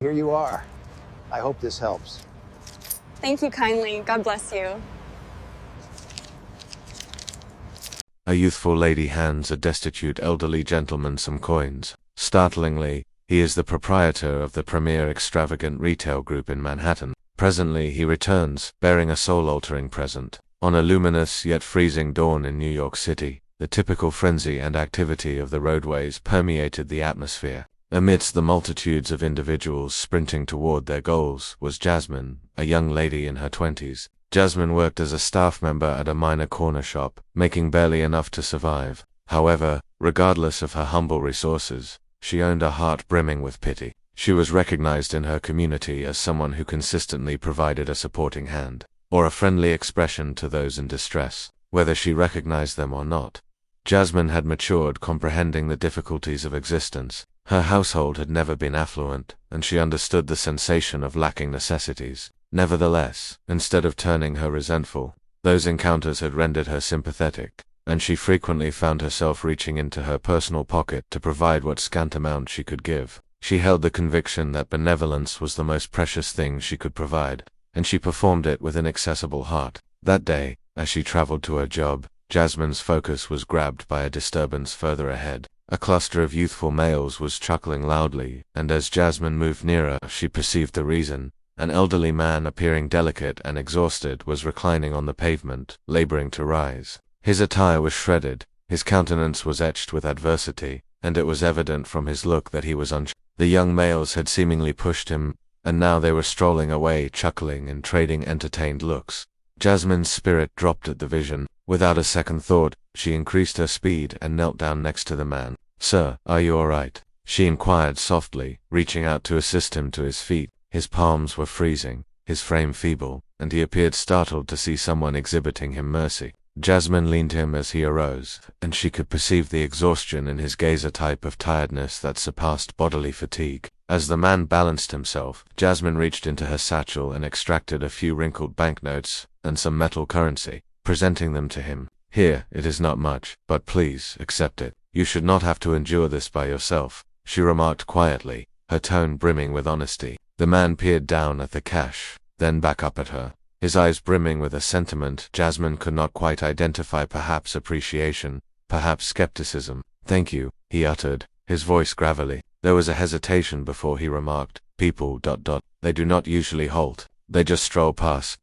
Here you are. I hope this helps. Thank you kindly. God bless you. A youthful lady hands a destitute elderly gentleman some coins. Startlingly, he is the proprietor of the premier extravagant retail group in Manhattan. Presently he returns, bearing a soul-altering present. On a luminous yet freezing dawn in New York City, the typical frenzy and activity of the roadways permeated the atmosphere. Amidst the multitudes of individuals sprinting toward their goals was Jasmine, a young lady in her 20s. Jasmine worked as a staff member at a minor corner shop, making barely enough to survive. However, regardless of her humble resources, she owned a heart brimming with pity. She was recognized in her community as someone who consistently provided a supporting hand, or a friendly expression to those in distress, whether she recognized them or not. Jasmine had matured, comprehending the difficulties of existence. Her household had never been affluent, and she understood the sensation of lacking necessities. Nevertheless, instead of turning her resentful, those encounters had rendered her sympathetic, and she frequently found herself reaching into her personal pocket to provide what scant amount she could give. She held the conviction that benevolence was the most precious thing she could provide, and she performed it with an accessible heart. That day, as she traveled to her job, Jasmine's focus was grabbed by a disturbance further ahead. A cluster of youthful males was chuckling loudly, and as Jasmine moved nearer, she perceived the reason. An elderly man appearing delicate and exhausted was reclining on the pavement, laboring to rise. His attire was shredded, his countenance was etched with adversity, and it was evident from his look that he was unsure. The young males had seemingly pushed him, and now they were strolling away, chuckling and trading entertained looks. Jasmine's spirit dropped at the vision. Without a second thought, she increased her speed and knelt down next to the man. "Sir, are you all right?" she inquired softly, reaching out to assist him to his feet. His palms were freezing, his frame feeble, and he appeared startled to see someone exhibiting him mercy. Jasmine leaned him as he arose, and she could perceive the exhaustion in his gaze, a type of tiredness that surpassed bodily fatigue. As the man balanced himself, Jasmine reached into her satchel and extracted a few wrinkled banknotes and some metal currency, presenting them to him. "Here, it is not much, but please accept it. You should not have to endure this by yourself," she remarked quietly, her tone brimming with honesty. The man peered down at the cash, then back up at her, his eyes brimming with a sentiment Jasmine could not quite identify, perhaps appreciation, perhaps skepticism. "Thank you," he uttered, his voice gravelly. There was a hesitation before he remarked, "People... they do not usually halt, they just stroll past."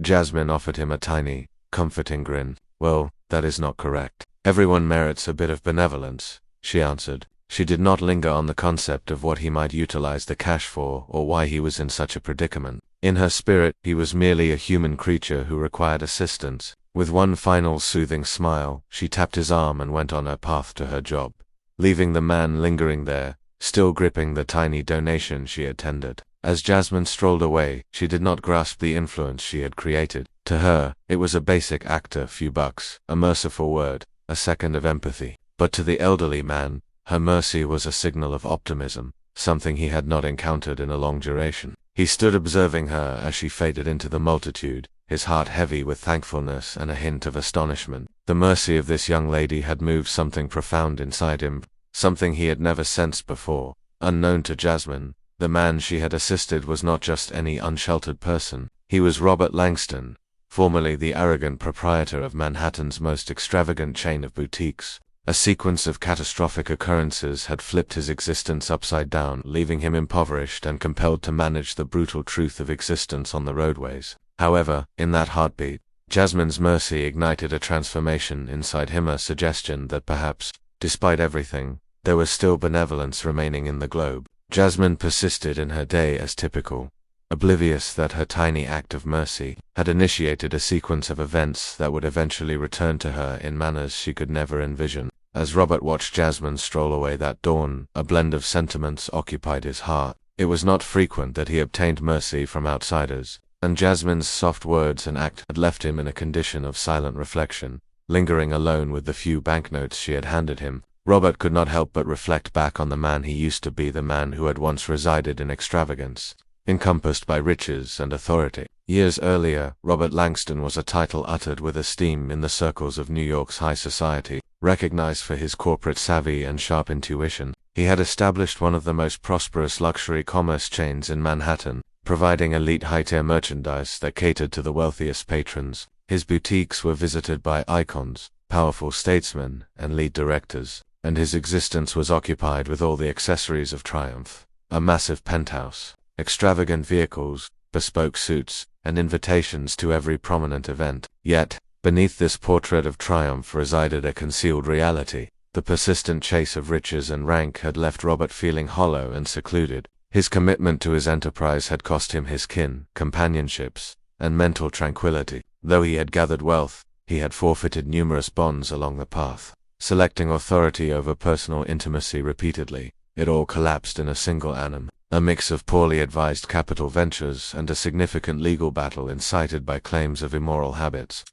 Jasmine offered him a tiny, comforting grin. "Well, that is not correct. Everyone merits a bit of benevolence," she answered. She did not linger on the concept of what he might utilize the cash for or why he was in such a predicament. In her spirit, he was merely a human creature who required assistance. With one final soothing smile, she tapped his arm and went on her path to her job, leaving the man lingering there, still gripping the tiny donation she had tendered. As Jasmine strolled away, she did not grasp the influence she had created. To her, it was a basic act, a few bucks, a merciful word, a second of empathy. But to the elderly man, her mercy was a signal of optimism, something he had not encountered in a long duration. He stood observing her as she faded into the multitude, his heart heavy with thankfulness and a hint of astonishment. The mercy of this young lady had moved something profound inside him, something he had never sensed before. Unknown to Jasmine, the man she had assisted was not just any unsheltered person. He was Robert Langston, formerly the arrogant proprietor of Manhattan's most extravagant chain of boutiques. A sequence of catastrophic occurrences had flipped his existence upside down, leaving him impoverished and compelled to manage the brutal truth of existence on the roadways. However, in that heartbeat, Jasmine's mercy ignited a transformation inside him, a suggestion that perhaps, despite everything, there was still benevolence remaining in the globe. Jasmine persisted in her day as typical, oblivious that her tiny act of mercy had initiated a sequence of events that would eventually return to her in manners she could never envision. As Robert watched Jasmine stroll away that dawn, a blend of sentiments occupied his heart. It was not frequent that he obtained mercy from outsiders, and Jasmine's soft words and act had left him in a condition of silent reflection. Lingering alone with the few banknotes she had handed him, Robert could not help but reflect back on the man he used to be, the man who had once resided in extravagance, encompassed by riches and authority. Years earlier, Robert Langston was a title uttered with esteem in the circles of New York's high society, recognized for his corporate savvy and sharp intuition. He had established one of the most prosperous luxury commerce chains in Manhattan, providing elite high-tier merchandise that catered to the wealthiest patrons. His boutiques were visited by icons, powerful statesmen, and lead directors, and his existence was occupied with all the accessories of triumph: a massive penthouse, extravagant vehicles, bespoke suits, and invitations to every prominent event. Yet, beneath this portrait of triumph resided a concealed reality. The persistent chase of riches and rank had left Robert feeling hollow and secluded. His commitment to his enterprise had cost him his kin, companionships, and mental tranquility. Though he had gathered wealth, he had forfeited numerous bonds along the path. Selecting authority over personal intimacy repeatedly, it all collapsed in a single annum, a mix of poorly advised capital ventures and a significant legal battle incited by claims of immoral habits.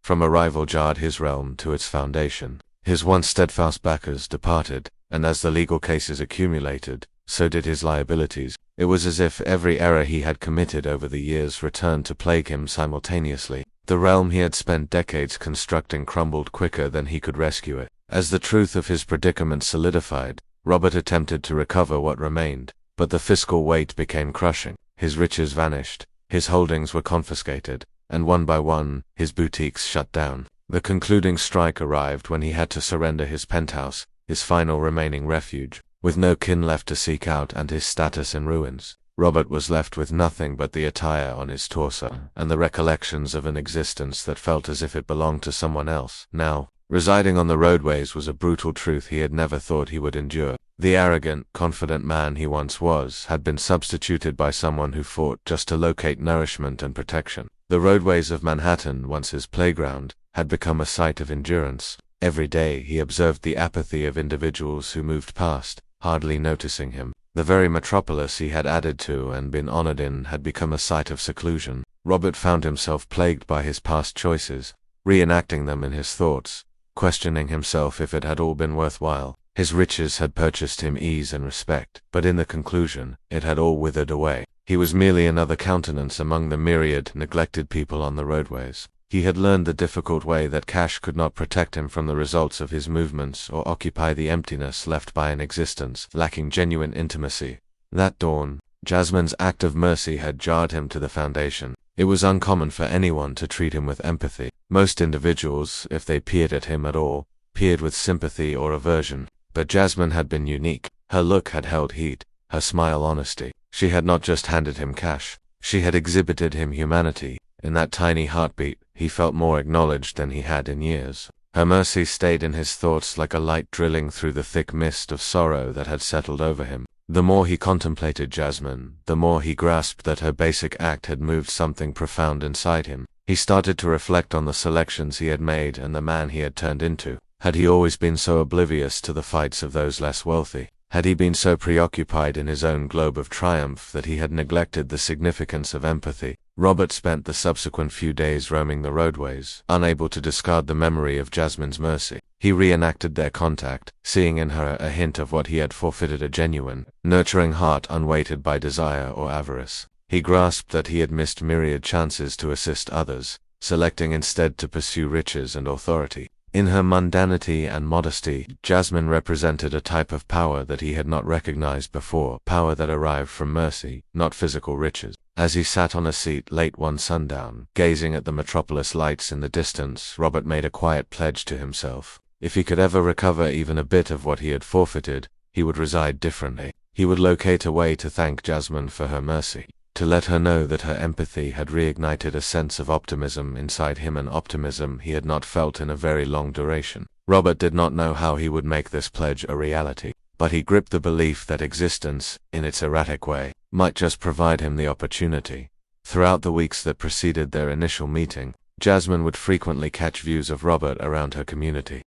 From a rival jarred his realm to its foundation. His once steadfast backers departed, and as the legal cases accumulated, so did his liabilities. It was as if every error he had committed over the years returned to plague him simultaneously. The realm he had spent decades constructing crumbled quicker than he could rescue it. As the truth of his predicament solidified, Robert attempted to recover what remained, but the fiscal weight became crushing. His riches vanished, his holdings were confiscated, and one by one, his boutiques shut down. The concluding strike arrived when he had to surrender his penthouse, his final remaining refuge. With no kin left to seek out and his status in ruins, Robert was left with nothing but the attire on his torso, and the recollections of an existence that felt as if it belonged to someone else. Now, residing on the roadways was a brutal truth he had never thought he would endure. The arrogant, confident man he once was had been substituted by someone who fought just to locate nourishment and protection. The roadways of Manhattan, once his playground, had become a site of endurance. Every day he observed the apathy of individuals who moved past, hardly noticing him. The very metropolis he had added to and been honored in had become a site of seclusion. Robert found himself plagued by his past choices, reenacting them in his thoughts, questioning himself if it had all been worthwhile. His riches had purchased him ease and respect, but in the conclusion, it had all withered away. He was merely another countenance among the myriad neglected people on the roadways. He had learned the difficult way that cash could not protect him from the results of his movements or occupy the emptiness left by an existence lacking genuine intimacy. That dawn, Jasmine's act of mercy had jarred him to the foundation. It was uncommon for anyone to treat him with empathy. Most individuals, if they peered at him at all, peered with sympathy or aversion. But Jasmine had been unique. Her look had held heat, her smile honesty. She had not just handed him cash, she had exhibited him humanity. In that tiny heartbeat, he felt more acknowledged than he had in years. Her mercy stayed in his thoughts like a light drilling through the thick mist of sorrow that had settled over him. The more he contemplated Jasmine, the more he grasped that her basic act had moved something profound inside him. He started to reflect on the selections he had made and the man he had turned into. Had he always been so oblivious to the fights of those less wealthy? Had he been so preoccupied in his own globe of triumph that he had neglected the significance of empathy? Robert spent the subsequent few days roaming the roadways, unable to discard the memory of Jasmine's mercy. He reenacted their contact, seeing in her a hint of what he had forfeited: a genuine, nurturing heart unweighted by desire or avarice. He grasped that he had missed myriad chances to assist others, selecting instead to pursue riches and authority. In her mundanity and modesty, Jasmine represented a type of power that he had not recognized before, power that arrived from mercy, not physical riches. As he sat on a seat late one sundown, gazing at the metropolis lights in the distance, Robert made a quiet pledge to himself. If he could ever recover even a bit of what he had forfeited, he would reside differently. He would locate a way to thank Jasmine for her mercy, to let her know that her empathy had reignited a sense of optimism inside him, an optimism he had not felt in a very long duration. Robert did not know how he would make this pledge a reality, but he gripped the belief that existence, in its erratic way, might just provide him the opportunity. Throughout the weeks that preceded their initial meeting, Jasmine would frequently catch views of Robert around her community.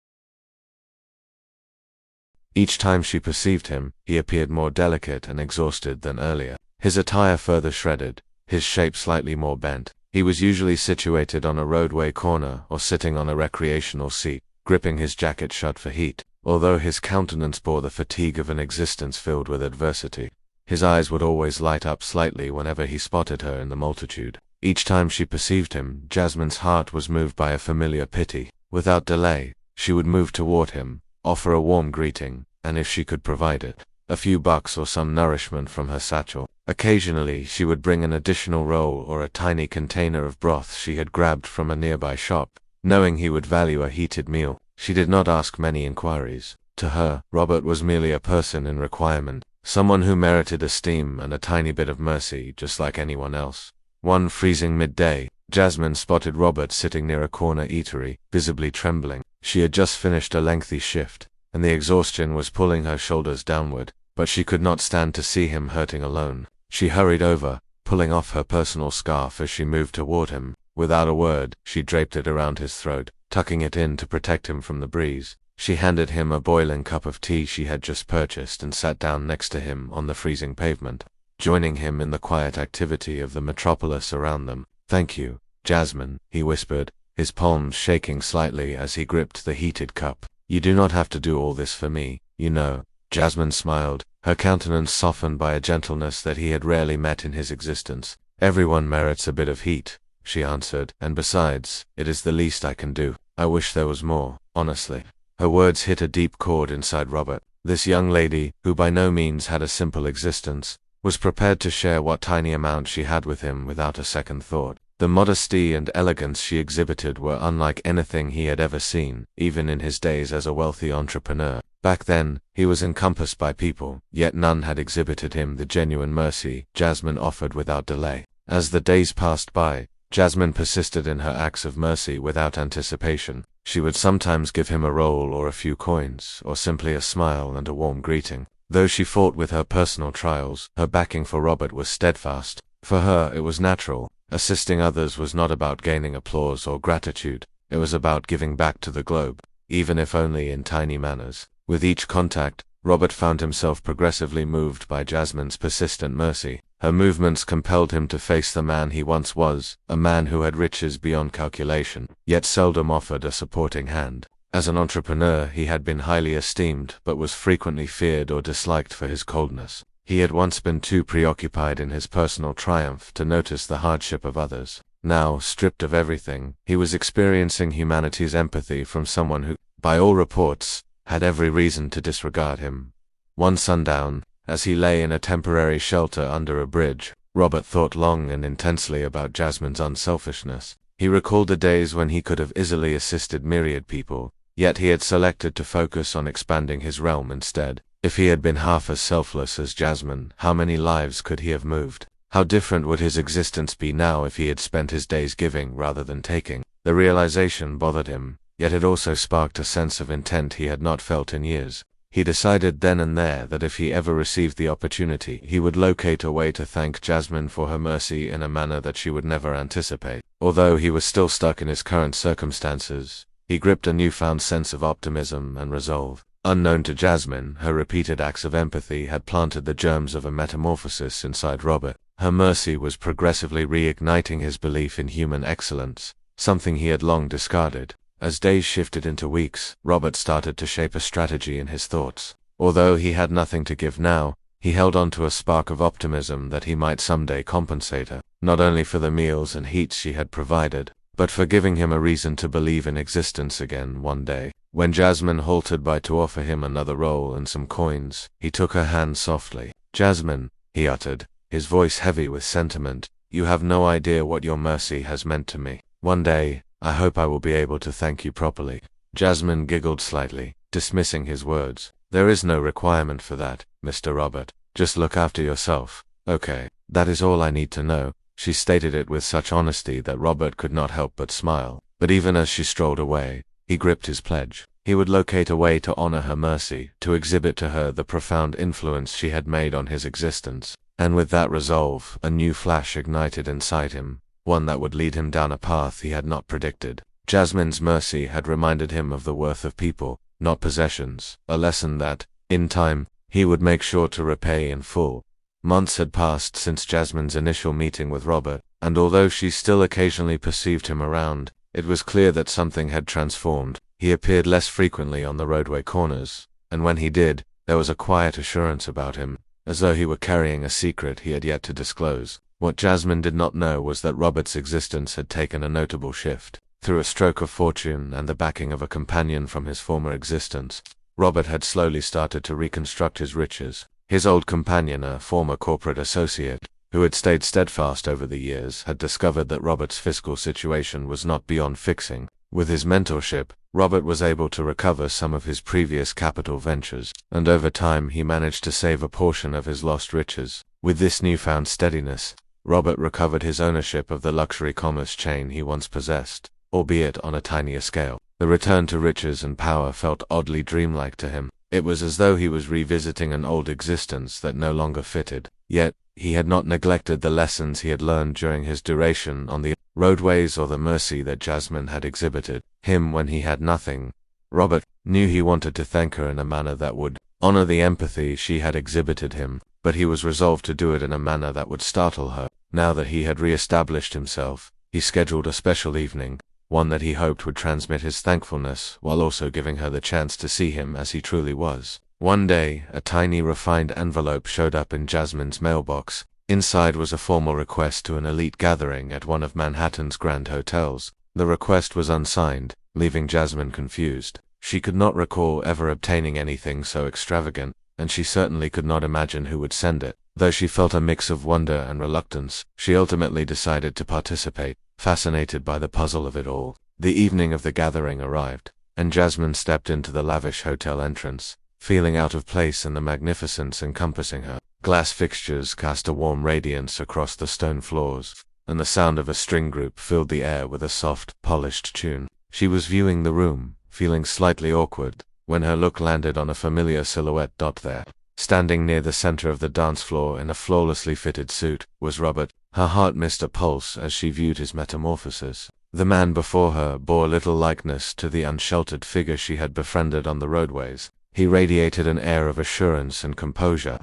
Each time she perceived him, he appeared more delicate and exhausted than earlier. His attire further shredded, his shape slightly more bent. He was usually situated on a roadway corner or sitting on a recreational seat, gripping his jacket shut for heat. Although his countenance bore the fatigue of an existence filled with adversity, his eyes would always light up slightly whenever he spotted her in the multitude. Each time she perceived him, Jasmine's heart was moved by a familiar pity. Without delay, she would move toward him, offer a warm greeting, and if she could provide it, a few bucks or some nourishment from her satchel. Occasionally, she would bring an additional roll or a tiny container of broth she had grabbed from a nearby shop, knowing he would value a heated meal. She did not ask many inquiries. To her, Robert was merely a person in requirement, someone who merited esteem and a tiny bit of mercy just like anyone else. One freezing midday, Jasmine spotted Robert sitting near a corner eatery, visibly trembling. She had just finished a lengthy shift, and the exhaustion was pulling her shoulders downward, but she could not stand to see him hurting alone. She hurried over, pulling off her personal scarf as she moved toward him. Without a word, she draped it around his throat, tucking it in to protect him from the breeze. She handed him a boiling cup of tea she had just purchased and sat down next to him on the freezing pavement, joining him in the quiet activity of the metropolis around them. "Thank you, Jasmine," he whispered, his palms shaking slightly as he gripped the heated cup. "You do not have to do all this for me, you know." Jasmine smiled, her countenance softened by a gentleness that he had rarely met in his existence. "Everyone merits a bit of heat," she answered, "and besides, it is the least I can do. I wish there was more, honestly." Her words hit a deep chord inside Robert. This young lady, who by no means had a simple existence, was prepared to share what tiny amount she had with him without a second thought. The modesty and elegance she exhibited were unlike anything he had ever seen, even in his days as a wealthy entrepreneur. Back then, he was encompassed by people, yet none had exhibited him the genuine mercy Jasmine offered without delay. As the days passed by, Jasmine persisted in her acts of mercy without anticipation. She would sometimes give him a roll or a few coins, or simply a smile and a warm greeting. Though she fought with her personal trials, her backing for Robert was steadfast. For her, it was natural. Assisting others was not about gaining applause or gratitude. It was about giving back to the globe, even if only in tiny manners. With each contact, Robert found himself progressively moved by Jasmine's persistent mercy. Her movements compelled him to face the man he once was, a man who had riches beyond calculation, yet seldom offered a supporting hand. As an entrepreneur, he had been highly esteemed, but was frequently feared or disliked for his coldness. He had once been too preoccupied in his personal triumph to notice the hardship of others. Now, stripped of everything, he was experiencing humanity's empathy from someone who, by all reports, had every reason to disregard him. One sundown, as he lay in a temporary shelter under a bridge, Robert thought long and intensely about Jasmine's unselfishness. He recalled the days when he could have easily assisted myriad people, yet he had selected to focus on expanding his realm instead. If he had been half as selfless as Jasmine, how many lives could he have moved? How different would his existence be now if he had spent his days giving rather than taking? The realization bothered him, yet it also sparked a sense of intent he had not felt in years. He decided then and there that if he ever received the opportunity, he would locate a way to thank Jasmine for her mercy in a manner that she would never anticipate. Although he was still stuck in his current circumstances, he gripped a newfound sense of optimism and resolve. Unknown to Jasmine, her repeated acts of empathy had planted the germs of a metamorphosis inside Robert. Her mercy was progressively reigniting his belief in human excellence, something he had long discarded. As days shifted into weeks, Robert started to shape a strategy in his thoughts. Although he had nothing to give now, he held on to a spark of optimism that he might someday compensate her, not only for the meals and heat she had provided, but for giving him a reason to believe in existence again one day. When Jasmine halted by to offer him another roll and some coins, he took her hand softly. "Jasmine," he uttered, his voice heavy with sentiment, "you have no idea what your mercy has meant to me. One day, I hope I will be able to thank you properly." Jasmine giggled slightly, dismissing his words. "There is no requirement for that, Mr. Robert. Just look after yourself." "Okay, that is all I need to know." She stated it with such honesty that Robert could not help but smile. But even as she strolled away, he gripped his pledge. He would locate a way to honor her mercy, to exhibit to her the profound influence she had made on his existence. And with that resolve, a new flash ignited inside him, one that would lead him down a path he had not predicted. Jasmine's mercy had reminded him of the worth of people, not possessions, a lesson that, in time, he would make sure to repay in full. Months had passed since Jasmine's initial meeting with Robert, and although she still occasionally perceived him around, it was clear that something had transformed. He appeared less frequently on the roadway corners, and when he did, there was a quiet assurance about him, as though he were carrying a secret he had yet to disclose. What Jasmine did not know was that Robert's existence had taken a notable shift. Through a stroke of fortune and the backing of a companion from his former existence, Robert had slowly started to reconstruct his riches. His old companion, a former corporate associate, who had stayed steadfast over the years, had discovered that Robert's fiscal situation was not beyond fixing. With his mentorship, Robert was able to recover some of his previous capital ventures, and over time he managed to save a portion of his lost riches. With this newfound steadiness, Robert recovered his ownership of the luxury commerce chain he once possessed, albeit on a tinier scale. The return to riches and power felt oddly dreamlike to him. It was as though he was revisiting an old existence that no longer fitted. Yet, he had not neglected the lessons he had learned during his duration on the roadways or the mercy that Jasmine had exhibited him when he had nothing. Robert knew he wanted to thank her in a manner that would honor the empathy she had exhibited him, but he was resolved to do it in a manner that would startle her. Now that he had re-established himself, he scheduled a special evening, one that he hoped would transmit his thankfulness while also giving her the chance to see him as he truly was. One day, a tiny refined envelope showed up in Jasmine's mailbox. Inside was a formal request to an elite gathering at one of Manhattan's grand hotels. The request was unsigned, leaving Jasmine confused. She could not recall ever obtaining anything so extravagant, and she certainly could not imagine who would send it. Though she felt a mix of wonder and reluctance, she ultimately decided to participate, fascinated by the puzzle of it all. The evening of the gathering arrived, and Jasmine stepped into the lavish hotel entrance, feeling out of place in the magnificence encompassing her. Glass fixtures cast a warm radiance across the stone floors, and the sound of a string group filled the air with a soft, polished tune. She was viewing the room, feeling slightly awkward, when her look landed on a familiar silhouette there. Standing near the center of the dance floor in a flawlessly fitted suit was Robert. Her heart missed a pulse as she viewed his metamorphosis. The man before her bore little likeness to the unsheltered figure she had befriended on the roadways. He radiated an air of assurance and composure,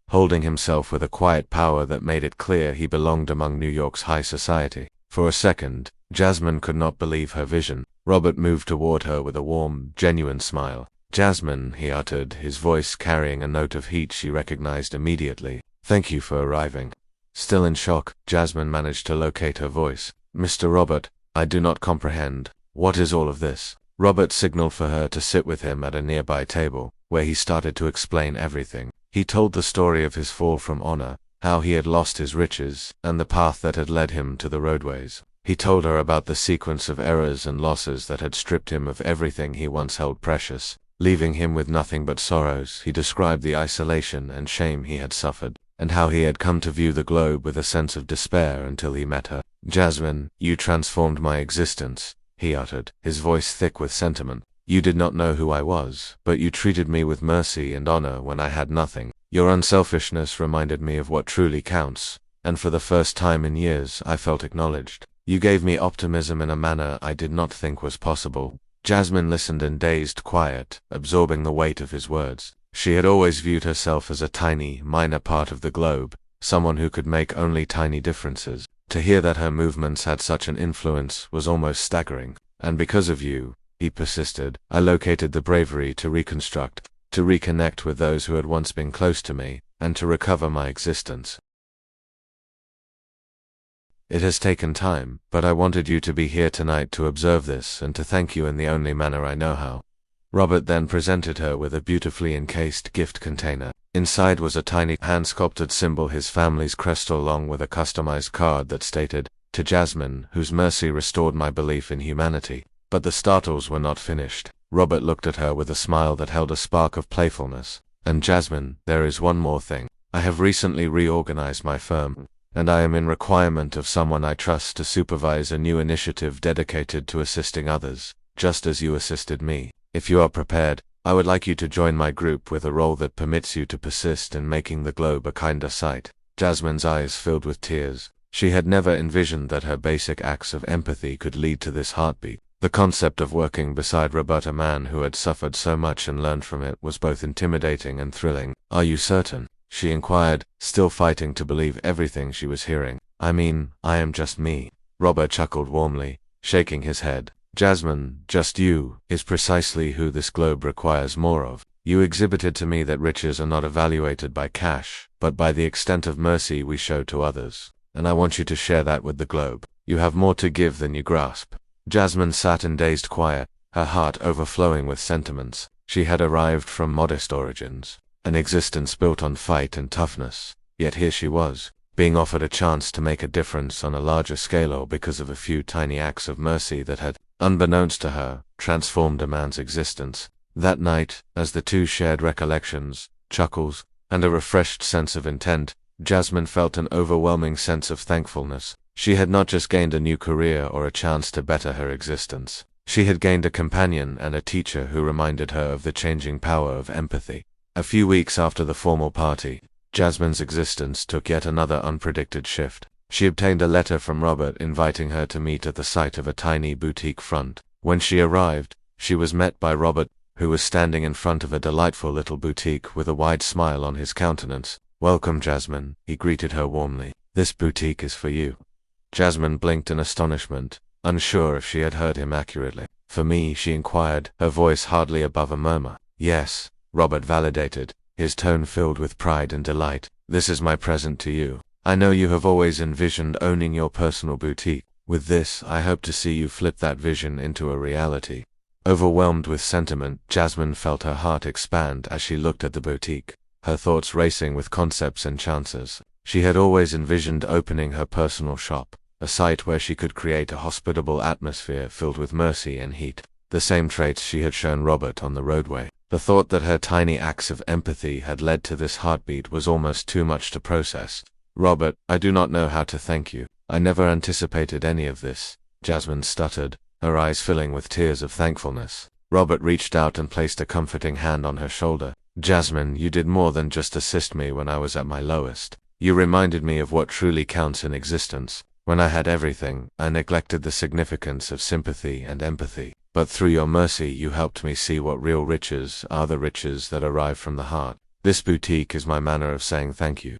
holding himself with a quiet power that made it clear he belonged among New York's high society. For a second, Jasmine could not believe her vision. Robert moved toward her with a warm, genuine smile. "Jasmine," he uttered, his voice carrying a note of heat she recognized immediately. "Thank you for arriving." Still in shock, Jasmine managed to locate her voice. "Mr. Robert, I do not comprehend. What is all of this?" Robert signaled for her to sit with him at a nearby table, where he started to explain everything. He told the story of his fall from honor, how he had lost his riches, and the path that had led him to the roadways. He told her about the sequence of errors and losses that had stripped him of everything he once held precious, leaving him with nothing but sorrows. He described the isolation and shame he had suffered, and how he had come to view the globe with a sense of despair until he met her. "Jasmine, you transformed my existence," he uttered, his voice thick with sentiment. "You did not know who I was, but you treated me with mercy and honor when I had nothing. Your unselfishness reminded me of what truly counts, and for the first time in years I felt acknowledged. You gave me optimism in a manner I did not think was possible." Jasmine listened in dazed quiet, absorbing the weight of his words. She had always viewed herself as a tiny, minor part of the globe, someone who could make only tiny differences. To hear that her movements had such an influence was almost staggering. "And because of you," he persisted, "I located the bravery to reconstruct, to reconnect with those who had once been close to me, and to recover my existence. It has taken time, but I wanted you to be here tonight to observe this and to thank you in the only manner I know how." Robert then presented her with a beautifully encased gift container. Inside was a tiny hand-sculpted symbol, his family's crest, along with a customized card that stated, "To Jasmine, whose mercy restored my belief in humanity." But the startles were not finished. Robert looked at her with a smile that held a spark of playfulness. "And Jasmine, there is one more thing. I have recently reorganized my firm, and I am in requirement of someone I trust to supervise a new initiative dedicated to assisting others, just as you assisted me. If you are prepared, I would like you to join my group with a role that permits you to persist in making the globe a kinder sight." Jasmine's eyes filled with tears. She had never envisioned that her basic acts of empathy could lead to this heartbeat. The concept of working beside Robert, a man who had suffered so much and learned from it, was both intimidating and thrilling. "Are you certain?" she inquired, still fighting to believe everything she was hearing. "I mean, I am just me." Robert chuckled warmly, shaking his head. "Jasmine, just you, is precisely who this globe requires more of. You exhibited to me that riches are not evaluated by cash, but by the extent of mercy we show to others. And I want you to share that with the globe. You have more to give than you grasp." Jasmine sat in dazed quiet, her heart overflowing with sentiments. She had arrived from modest origins, an existence built on fight and toughness, yet here she was, being offered a chance to make a difference on a larger scale because of a few tiny acts of mercy that had, unbeknownst to her, transformed a man's existence. That night, as the two shared recollections, chuckles, and a refreshed sense of intent, Jasmine felt an overwhelming sense of thankfulness. She had not just gained a new career or a chance to better her existence. She had gained a companion and a teacher who reminded her of the changing power of empathy. A few weeks after the formal party, Jasmine's existence took yet another unpredicted shift. She obtained a letter from Robert inviting her to meet at the site of a tiny boutique front. When she arrived, she was met by Robert, who was standing in front of a delightful little boutique with a wide smile on his countenance. "Welcome, Jasmine," he greeted her warmly. "This boutique is for you." Jasmine blinked in astonishment, unsure if she had heard him accurately. "For me?" she inquired, her voice hardly above a murmur. "Yes," Robert validated, his tone filled with pride and delight. "This is my present to you. I know you have always envisioned owning your personal boutique. With this, I hope to see you flip that vision into a reality." Overwhelmed with sentiment, Jasmine felt her heart expand as she looked at the boutique, her thoughts racing with concepts and chances. She had always envisioned opening her personal shop, a site where she could create a hospitable atmosphere filled with mercy and heat, the same traits she had shown Robert on the roadway. The thought that her tiny acts of empathy had led to this heartbeat was almost too much to process. "Robert, I do not know how to thank you. I never anticipated any of this," Jasmine stuttered, her eyes filling with tears of thankfulness. Robert reached out and placed a comforting hand on her shoulder. "Jasmine, you did more than just assist me when I was at my lowest. You reminded me of what truly counts in existence. When I had everything, I neglected the significance of sympathy and empathy. But through your mercy you helped me see what real riches are, the riches that arrive from the heart. This boutique is my manner of saying thank you."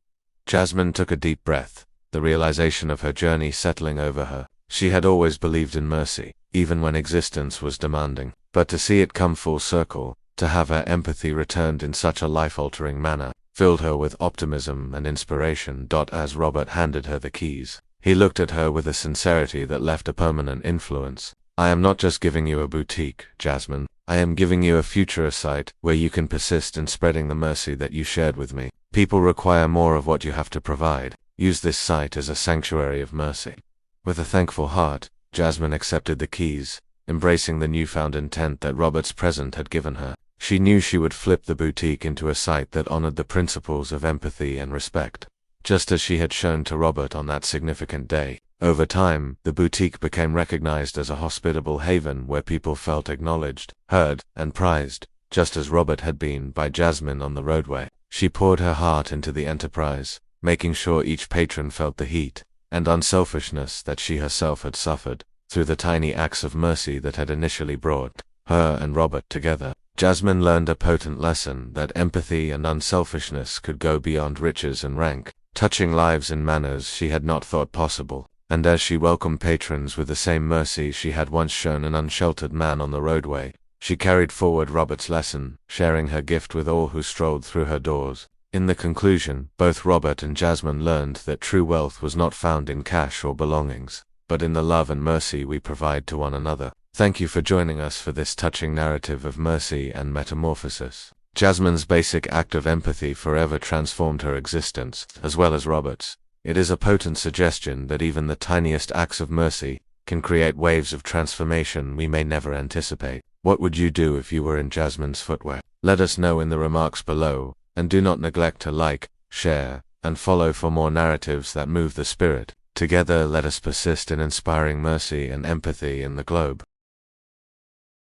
Jasmine took a deep breath, the realization of her journey settling over her. She had always believed in mercy, even when existence was demanding. But to see it come full circle, to have her empathy returned in such a life-altering manner, filled her with optimism and inspiration. As Robert handed her the keys, he looked at her with a sincerity that left a permanent influence. "I am not just giving you a boutique, Jasmine. I am giving you a future, a site where you can persist in spreading the mercy that you shared with me. People require more of what you have to provide. Use this site as a sanctuary of mercy." With a thankful heart, Jasmine accepted the keys, embracing the newfound intent that Robert's present had given her. She knew she would flip the boutique into a site that honored the principles of empathy and respect, just as she had shown to Robert on that significant day. Over time, the boutique became recognized as a hospitable haven where people felt acknowledged, heard, and prized, just as Robert had been by Jasmine on the roadway. She poured her heart into the enterprise, making sure each patron felt the heat and unselfishness that she herself had suffered through the tiny acts of mercy that had initially brought her and Robert together. Jasmine learned a potent lesson that empathy and unselfishness could go beyond riches and rank, touching lives in manners she had not thought possible. And as she welcomed patrons with the same mercy she had once shown an unsheltered man on the roadway, she carried forward Robert's lesson, sharing her gift with all who strolled through her doors. In the conclusion, both Robert and Jasmine learned that true wealth was not found in cash or belongings, but in the love and mercy we provide to one another. Thank you for joining us for this touching narrative of mercy and metamorphosis. Jasmine's basic act of empathy forever transformed her existence, as well as Robert's. It is a potent suggestion that even the tiniest acts of mercy can create waves of transformation we may never anticipate. What would you do if you were in Jasmine's footwear? Let us know in the remarks below, and do not neglect to like, share, and follow for more narratives that move the spirit. Together let us persist in inspiring mercy and empathy in the globe.